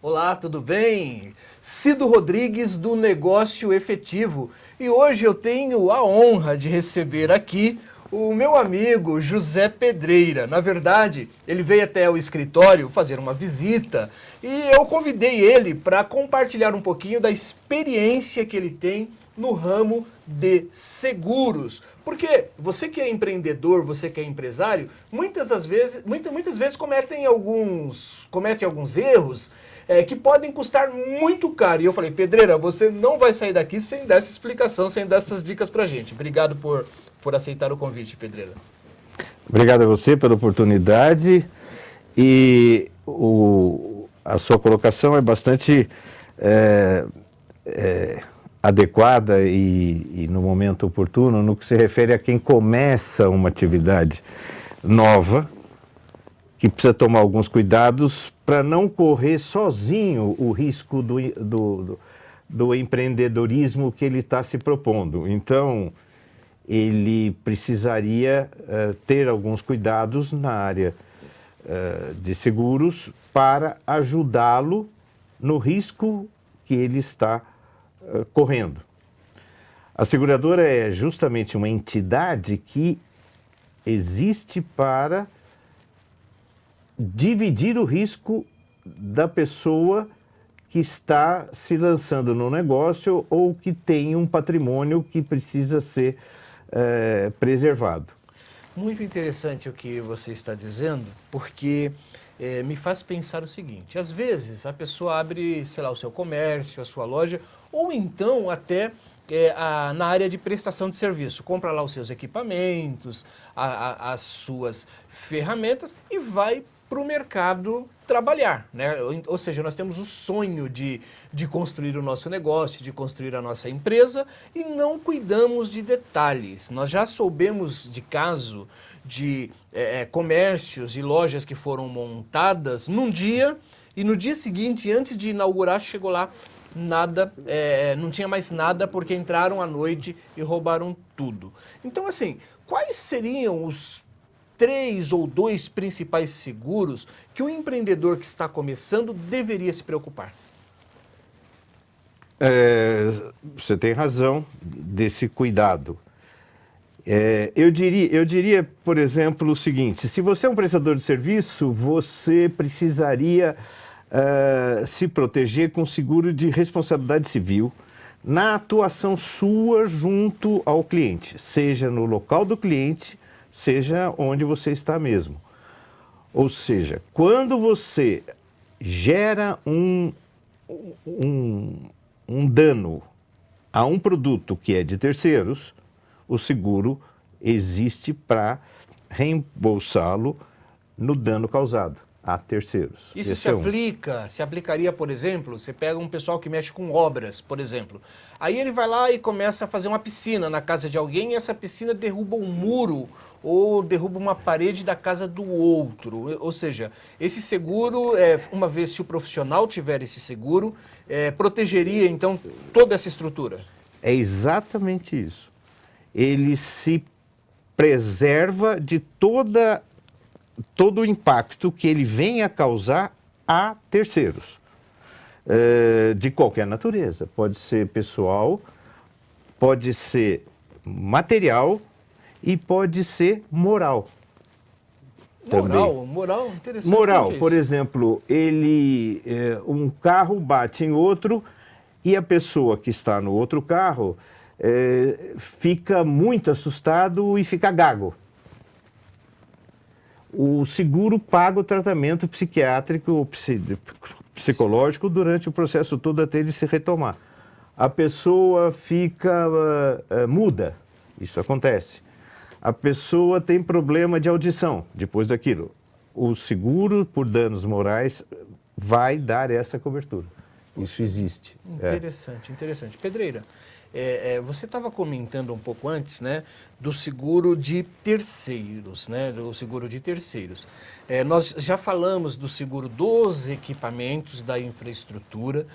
Olá, tudo bem? Cido Rodrigues do Negócio Efetivo e hoje eu tenho a honra de receber aqui o meu amigo José Pedreira. Na verdade, ele veio até o escritório fazer uma visita e eu convidei ele para compartilhar um pouquinho da experiência que ele tem no ramo de seguros. Porque você que é empreendedor, você que é empresário, muitas vezes comete alguns erros que podem custar muito caro. E eu falei, Pedreira, você não vai sair daqui sem dar essa explicação, sem dar essas dicas pra gente. Obrigado por aceitar o convite, Pedreira. Obrigado a você pela oportunidade e a sua colocação é bastante adequada e no momento oportuno no que se refere a quem começa uma atividade nova, que precisa tomar alguns cuidados para não correr sozinho o risco do empreendedorismo que ele está se propondo. Então, ele precisaria ter alguns cuidados na área de seguros para ajudá-lo no risco que ele está correndo. A seguradora é justamente uma entidade que existe para dividir o risco da pessoa que está se lançando no negócio ou que tem um patrimônio que precisa ser preservado. Muito interessante o que você está dizendo, porque me faz pensar o seguinte: às vezes a pessoa abre, sei lá, o seu comércio, a sua loja, ou então até na área de prestação de serviço, compra lá os seus equipamentos, as suas ferramentas e vai para o mercado trabalhar, né? Ou seja, nós temos o sonho de construir o nosso negócio, de construir a nossa empresa e não cuidamos de detalhes. Nós já soubemos de caso de comércios e lojas que foram montadas num dia e no dia seguinte, antes de inaugurar, chegou lá nada, não tinha mais nada porque entraram à noite e roubaram tudo. Então, assim, quais seriam os 3 ou 2 principais seguros que o empreendedor que está começando deveria se preocupar? Você tem razão desse cuidado. Eu diria, por exemplo, o seguinte: se você é um prestador de serviço, você precisaria se proteger com seguro de responsabilidade civil na atuação sua junto ao cliente, seja no local do cliente, seja onde você está mesmo. Ou seja, quando você gera um dano a um produto que é de terceiros, o seguro existe para reembolsá-lo no dano causado a terceiros. Isso se aplicaria, por exemplo, você pega um pessoal que mexe com obras, por exemplo. Aí ele vai lá e começa a fazer uma piscina na casa de alguém e essa piscina derruba um muro ou derruba uma parede da casa do outro. Ou seja, esse seguro, uma vez se o profissional tiver esse seguro, protegeria então toda essa estrutura? É exatamente isso. Ele se preserva de todo o impacto que ele venha a causar a terceiros, de qualquer natureza. Pode ser pessoal, pode ser material e pode ser moral. Moral, interessante. Moral, por exemplo, um carro bate em outro e a pessoa que está no outro carro fica muito assustado e fica gago. O seguro paga o tratamento psiquiátrico ou psicológico durante o processo todo até ele se retomar. A pessoa fica muda, isso acontece. A pessoa tem problema de audição depois daquilo. O seguro por danos morais vai dar essa cobertura. Isso existe. Interessante. Pedreira, você estava comentando um pouco antes, né, do seguro de terceiros, né, do seguro de terceiros. Nós já falamos do seguro dos equipamentos, da infraestrutura,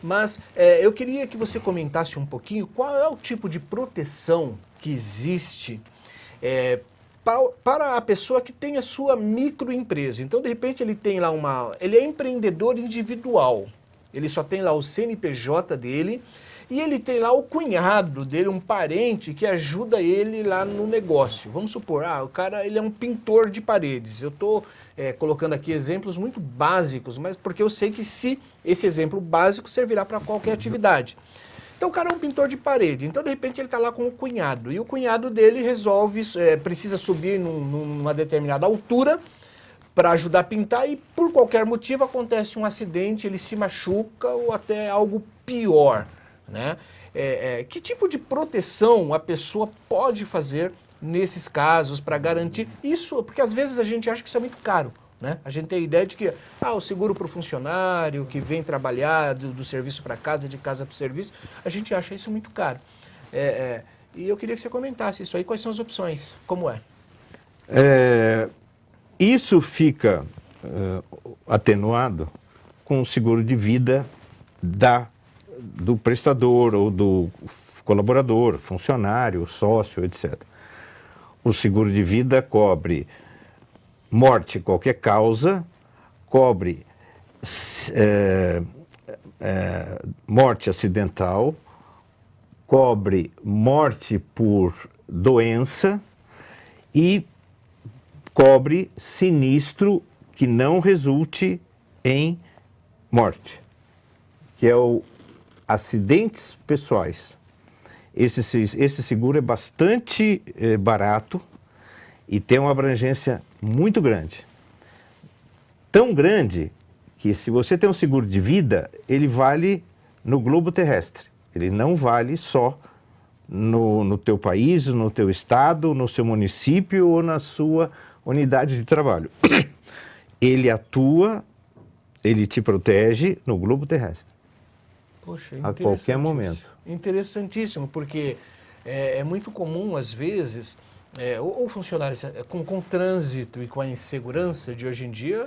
mas eu queria que você comentasse um pouquinho qual é o tipo de proteção que existe para a pessoa que tem a sua microempresa. Então, de repente, ele tem lá ele é empreendedor individual. Ele só tem lá o CNPJ dele e ele tem lá o cunhado dele, um parente que ajuda ele lá no negócio. Vamos supor, o cara ele é um pintor de paredes. Eu estou colocando aqui exemplos muito básicos, mas porque eu sei que se esse exemplo básico servirá para qualquer atividade. Então o cara é um pintor de parede, então de repente ele está lá com o cunhado e o cunhado dele resolve, precisa subir numa determinada altura para ajudar a pintar e por qualquer motivo acontece um acidente, ele se machuca ou até algo pior, né? Que tipo de proteção a pessoa pode fazer nesses casos para garantir isso? Porque às vezes a gente acha que isso é muito caro. Né? A gente tem a ideia de que o seguro para o funcionário que vem trabalhar do serviço para casa, de casa para o serviço, a gente acha isso muito caro. E eu queria que você comentasse isso aí, quais são as opções, como é? Isso fica atenuado com o seguro de vida do prestador ou do colaborador, funcionário, sócio, etc. O seguro de vida cobre morte, qualquer causa, cobre morte acidental, cobre morte por doença e cobre sinistro que não resulte em morte, que é o acidentes pessoais. Esse seguro é bastante barato e tem uma abrangência muito grande. Tão grande que se você tem um seguro de vida, ele vale no globo terrestre. Ele não vale só no teu país, no teu estado, no seu município ou na sua unidade de trabalho. Ele atua, ele te protege no globo terrestre. Poxa, a qualquer momento. Interessantíssimo, porque é muito comum, às vezes, ou funcionários com o trânsito e com a insegurança de hoje em dia,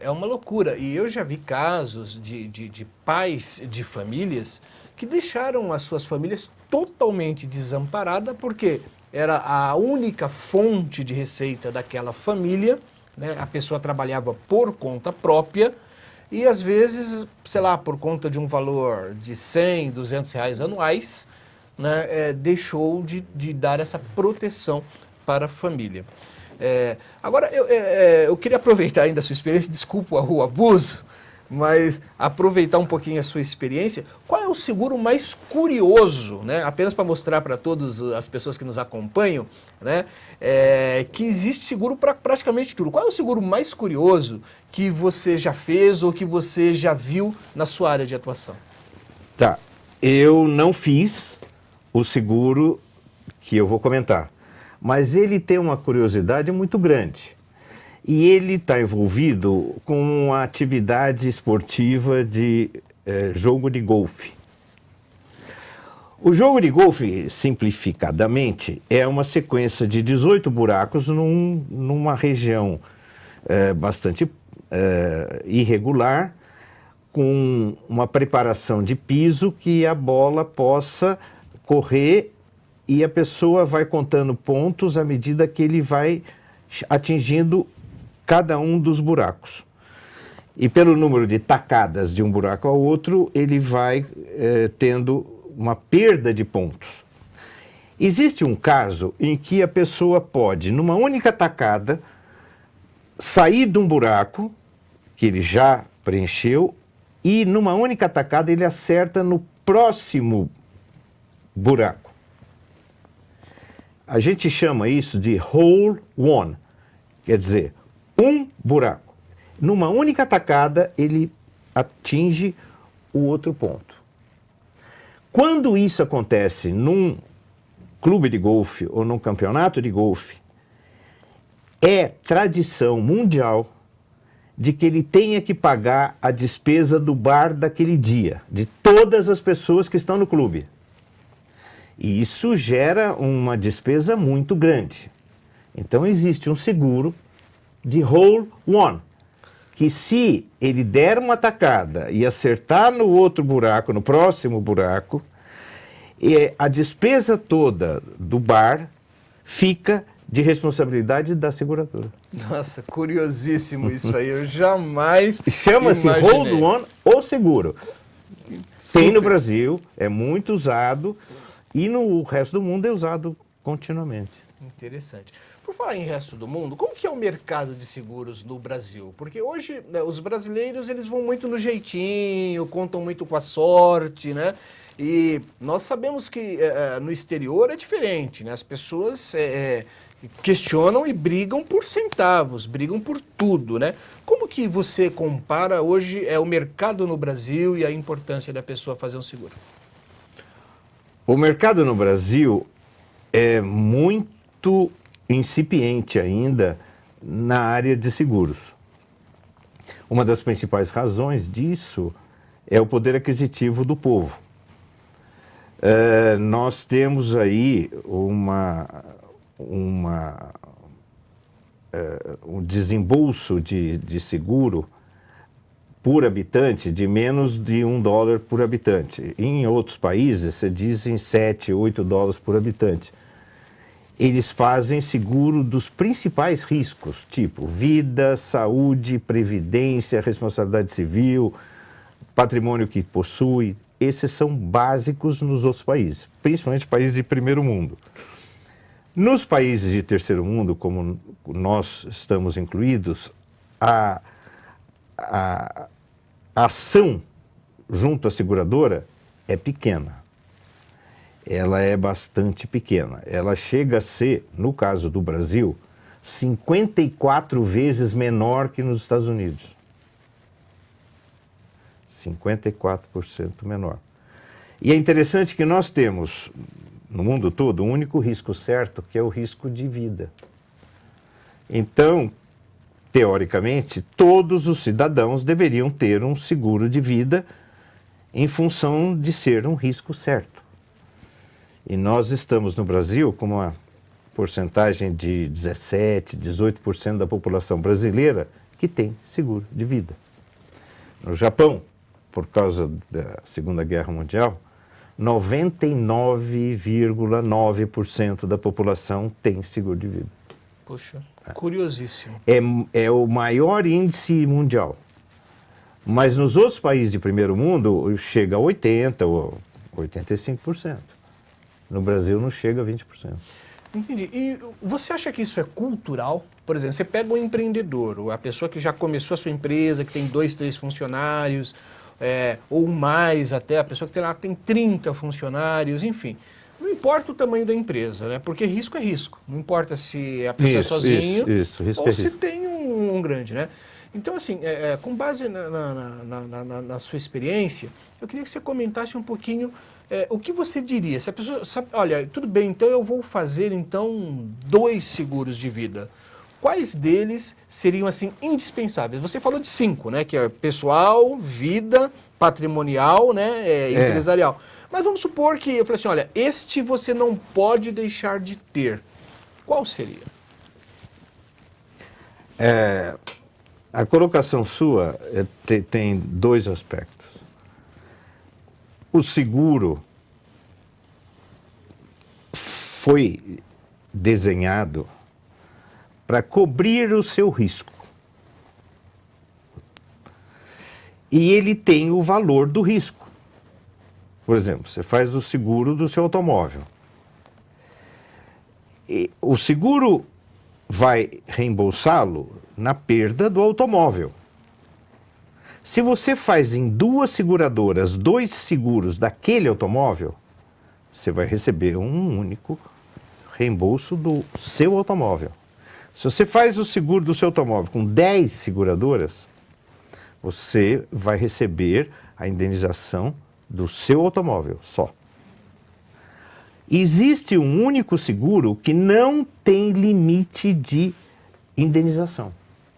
é uma loucura. E eu já vi casos de pais de famílias que deixaram as suas famílias totalmente desamparadas porque era a única fonte de receita daquela família, né? A pessoa trabalhava por conta própria e às vezes, sei lá, por conta de um valor de 100, 200 reais anuais, né, deixou de dar essa proteção para a família. Agora, eu queria aproveitar ainda a sua experiência, desculpa o abuso, mas aproveitar um pouquinho a sua experiência. Qual é o seguro mais curioso, né, apenas para mostrar para todas as pessoas que nos acompanham, né, que existe seguro para praticamente tudo. Qual é o seguro mais curioso que você já fez ou que você já viu na sua área de atuação? Tá, eu não fiz o seguro que eu vou comentar, mas ele tem uma curiosidade muito grande. E ele está envolvido com uma atividade esportiva de jogo de golfe. O jogo de golfe, simplificadamente, é uma sequência de 18 buracos numa região bastante irregular, com uma preparação de piso que a bola possa correr e a pessoa vai contando pontos à medida que ele vai atingindo cada um dos buracos. E pelo número de tacadas de um buraco ao outro, ele vai tendo uma perda de pontos. Existe um caso em que a pessoa pode, numa única tacada, sair de um buraco que ele já preencheu e numa única tacada ele acerta no próximo buraco. A gente chama isso de hole one, quer dizer, um buraco. Numa única tacada, ele atinge o outro ponto. Quando isso acontece num clube de golfe ou num campeonato de golfe, é tradição mundial de que ele tenha que pagar a despesa do bar daquele dia, de todas as pessoas que estão no clube. E isso gera uma despesa muito grande. Então existe um seguro de hole one, que se ele der uma tacada e acertar no outro buraco, no próximo buraco, a despesa toda do bar fica de responsabilidade da seguradora. Nossa, curiosíssimo isso aí. Eu jamais Chama-se imaginei. hold-on ou seguro. Tem no Super. Brasil, é muito usado e no resto do mundo é usado continuamente. Interessante. Por falar em resto do mundo, como que é o mercado de seguros no Brasil? Porque hoje, né, os brasileiros eles vão muito no jeitinho, contam muito com a sorte, né? E nós sabemos que no exterior é diferente, né? As pessoas questionam e brigam por centavos, brigam por tudo, né? Como que você compara hoje o mercado no Brasil e a importância da pessoa fazer um seguro? O mercado no Brasil é muito incipiente ainda na área de seguros. Uma das principais razões disso é o poder aquisitivo do povo. Nós temos aí um desembolso de seguro por habitante de menos de $1 por habitante. Em outros países, se dizem 7, 8 dólares por habitante. Eles fazem seguro dos principais riscos, tipo vida, saúde, previdência, responsabilidade civil, patrimônio que possui. Esses são básicos nos outros países, principalmente países de primeiro mundo. Nos países de terceiro mundo, como nós estamos incluídos, a ação junto à seguradora é pequena. Ela é bastante pequena. Ela chega a ser, no caso do Brasil, 54 vezes menor que nos Estados Unidos. 54% menor. E é interessante que nós temos, no mundo todo, um único risco certo, que é o risco de vida. Então, teoricamente, todos os cidadãos deveriam ter um seguro de vida em função de ser um risco certo. E nós estamos no Brasil com uma porcentagem de 17, 18% da população brasileira que tem seguro de vida. No Japão, por causa da Segunda Guerra Mundial, 99,9% da população tem seguro de vida. Poxa, curiosíssimo. É o maior índice mundial. Mas nos outros países de primeiro mundo, chega a 80% ou 85%. No Brasil não chega a 20%. Entendi. E você acha que isso é cultural? Por exemplo, você pega um empreendedor, a pessoa que já começou a sua empresa, que tem 2, 3 funcionários, ou mais até, a pessoa que tem 30 funcionários, enfim. Não importa o tamanho da empresa, né? Porque risco é risco. Não importa se a pessoa é sozinho ou se tem um grande, né? Então, assim, com base na sua experiência, eu queria que você comentasse um pouquinho o que você diria. Se a pessoa sabe, olha, tudo bem, então eu vou fazer 2 seguros de vida. Quais deles seriam, assim, indispensáveis? Você falou de 5, né? Que é pessoal, vida, patrimonial, né? Empresarial. Mas vamos supor que eu falei assim, olha, este você não pode deixar de ter. Qual seria? A colocação sua tem 2 aspectos. O seguro foi desenhado para cobrir o seu risco. E ele tem o valor do risco. Por exemplo, você faz o seguro do seu automóvel. E o seguro vai reembolsá-lo na perda do automóvel. Se você faz em 2 seguradoras 2 seguros daquele automóvel, você vai receber um único reembolso do seu automóvel. Se você faz o seguro do seu automóvel com 10 seguradoras, você vai receber a indenização do seu automóvel só. Existe um único seguro que não tem limite de indenização.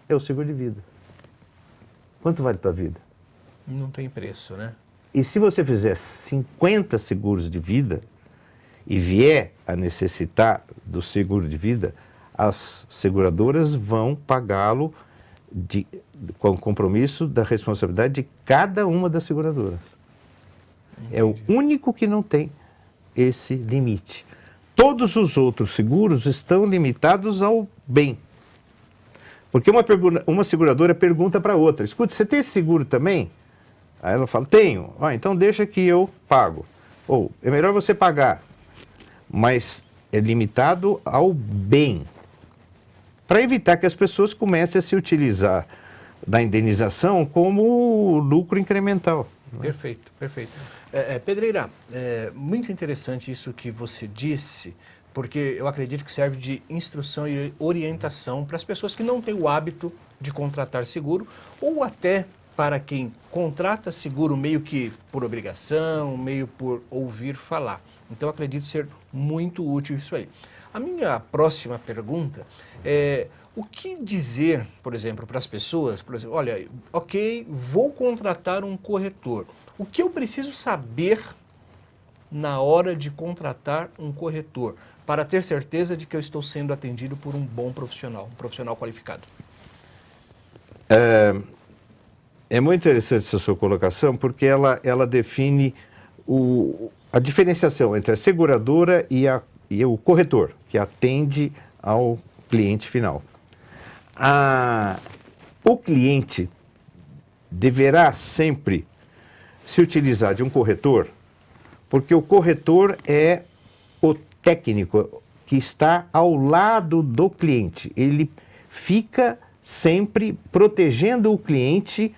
É o seguro de vida. Quanto vale a tua vida? Não tem preço, né? E se você fizer 50 seguros de vida e vier a necessitar do seguro de vida, as seguradoras vão pagá-lo com o compromisso da responsabilidade de cada uma das seguradoras. Entendi. É o único que não tem esse limite. todos os outros seguros estão limitados ao bem. Porque uma seguradora pergunta para outra, escuta, você tem esse seguro também? Aí ela fala, tenho. Então deixa que eu pago. Ou, é melhor você pagar. Mas é limitado ao bem. Para evitar que as pessoas comecem a se utilizar da indenização como lucro incremental. Perfeito, perfeito. Pedreira, muito interessante isso que você disse, porque eu acredito que serve de instrução e orientação para as pessoas que não têm o hábito de contratar seguro, ou até para quem contrata seguro meio que por obrigação, meio por ouvir falar. Então, eu acredito ser muito útil isso aí. A minha próxima pergunta é: o que dizer, por exemplo, para as pessoas, por exemplo, olha, ok, vou contratar um corretor. O que eu preciso saber na hora de contratar um corretor, para ter certeza de que eu estou sendo atendido por um bom profissional, um profissional qualificado? É muito interessante essa sua colocação, porque ela define a diferenciação entre a seguradora e o corretor, que atende ao cliente final. O cliente deverá sempre se utilizar de um corretor, porque o corretor é o técnico que está ao lado do cliente. Ele fica sempre protegendo o cliente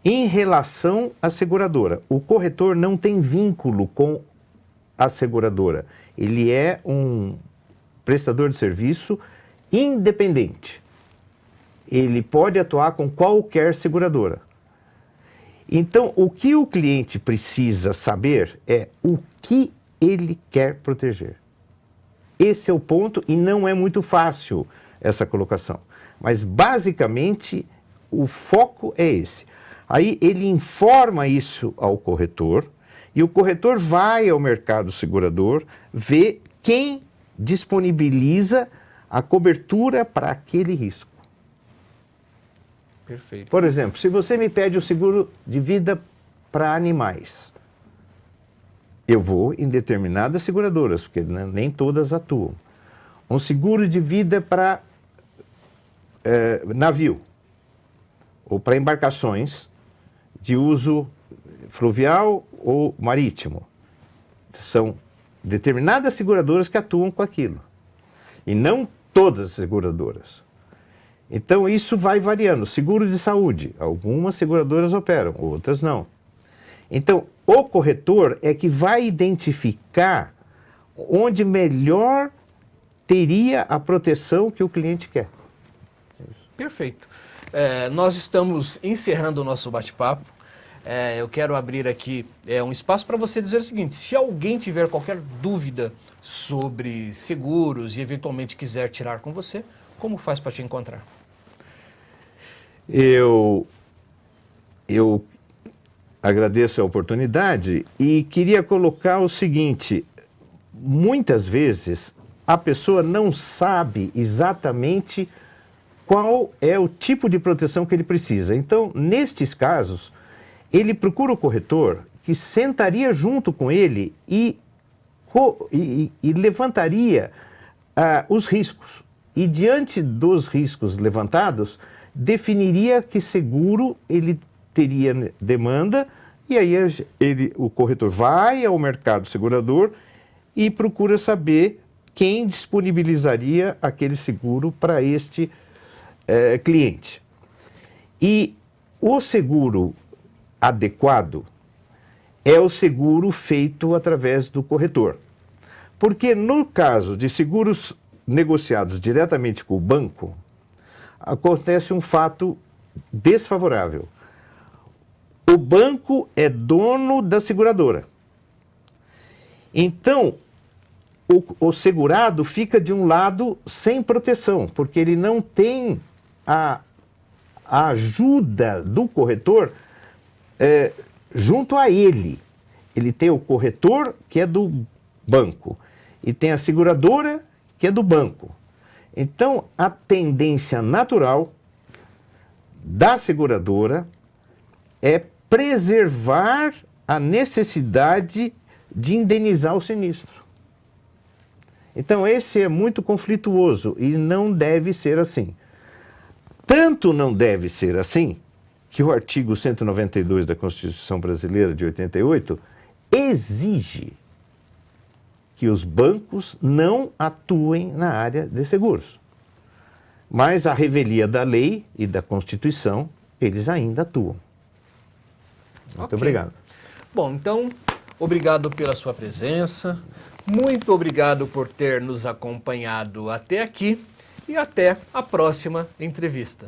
em relação à seguradora. O corretor não tem vínculo com a seguradora. Ele é um prestador de serviço independente. Ele pode atuar com qualquer seguradora. Então, o que o cliente precisa saber é o que ele quer proteger. Esse é o ponto, e não é muito fácil essa colocação. Mas, basicamente, o foco é esse. Aí ele informa isso ao corretor, e o corretor vai ao mercado segurador ver quem disponibiliza a cobertura para aquele risco. Perfeito. Por exemplo, se você me pede o seguro de vida para animais, eu vou em determinadas seguradoras, porque nem todas atuam. Um seguro de vida para navio, ou para embarcações de uso fluvial ou marítimo. São determinadas seguradoras que atuam com aquilo, e não todas as seguradoras. Então, isso vai variando. Seguro de saúde, algumas seguradoras operam, outras não. Então, o corretor é que vai identificar onde melhor teria a proteção que o cliente quer. Perfeito. Nós estamos encerrando o nosso bate-papo. Eu quero abrir aqui um espaço para você dizer o seguinte: se alguém tiver qualquer dúvida sobre seguros e eventualmente quiser tirar com você, como faz para te encontrar? Eu agradeço a oportunidade e queria colocar o seguinte: muitas vezes a pessoa não sabe exatamente qual é o tipo de proteção que ele precisa. Então, nestes casos, ele procura o corretor que sentaria junto com ele e levantaria os riscos. E diante dos riscos levantados, definiria que seguro ele teria demanda, e aí o corretor vai ao mercado segurador e procura saber quem disponibilizaria aquele seguro para este cliente. E o seguro adequado é o seguro feito através do corretor. Porque no caso de seguros negociados diretamente com o banco, acontece um fato desfavorável. O banco é dono da seguradora. Então, o segurado fica de um lado sem proteção, porque ele não tem a ajuda do corretor junto a ele. Ele tem o corretor, que é do banco, e tem a seguradora, que é do banco. Então, a tendência natural da seguradora é preservar a necessidade de indenizar o sinistro. Então, esse é muito conflituoso e não deve ser assim. Tanto não deve ser assim, que o artigo 192 da Constituição Brasileira de 88 exige que os bancos não atuem na área de seguros. Mas, à revelia da lei e da Constituição, eles ainda atuam. Muito obrigado. Bom, então, obrigado pela sua presença, muito obrigado por ter nos acompanhado até aqui e até a próxima entrevista.